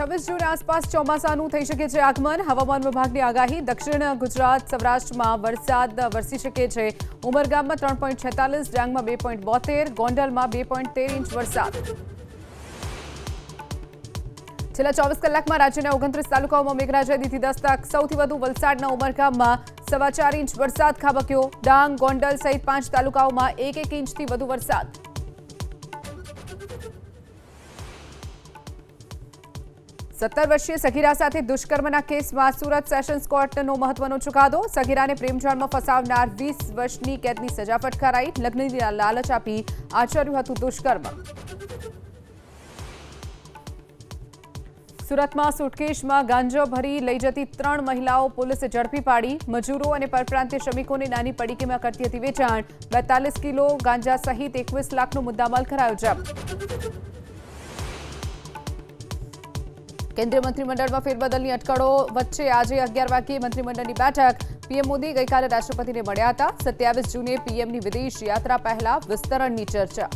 26 જૂન આસપાસ ચોમાસાનું થઈ શકે છે આગમન. હવામાન વિભાગની આગાહી. દક્ષિણ ગુજરાત સૌરાષ્ટ્રમાં વરસાદ વરસી શકે છે. ઉમરગામમાં 3.46, ડાંગમાં 2.72, ગોંડલમાં 2.13 ઇંચ વરસાદ. છેલ્લા 24 કલાકમાં રાજ્યના 29 તાલુકાઓમાં મેઘરાજાએ દીધી દસ્તક. સૌથી વધુ વલસાડના ઉમરગામમાં 4.25 ઇંચ વરસાદ ખાબક્યો. ડાંગ, ગોંડલ સહિત 5 તાલુકાઓમાં 1 ઇંચથી વધુ વરસાદ. 17 વર્ષીય સગીરા સાથે દુષ્કર્મના કેસમાં સુરત સેશન્સ કોર્ટનો મહત્વનો ચુકાદો. સગીરાને પ્રેમજાળમાં ફસાવનાર 20 વર્ષની કેદની સજા ફટકારાઈ. લગ્નની લાલચ આપી આચર્યું હતું દુષ્કર્મ. સુરતમાં સુટકેશમાં ગાંજો ભરી લઈ જતી 3 મહિલાઓ પોલીસે ઝડપી પાડી. મજૂરો અને પરપ્રાંતીય શ્રમિકોને નાની પડીકીમાં કરતી હતી વેચાણ. 42 કિલો ગાંજા સહિત 21 લાખનો મુદ્દામાલ કરાયો જપ્ત. કેન્દ્રીય મંત્રીમંડળમાં ફેરબદલની અટકળો વચ્ચે આજે 11 વાગ્યે મંત્રીમંડળની બેઠક. પીએમ મોદી ગઈકાલે રાષ્ટ્રપતિને મળ્યા હતા. 27 જૂને પીએમની વિદેશ યાત્રા પહેલા વિસ્તરણની ચર્ચા.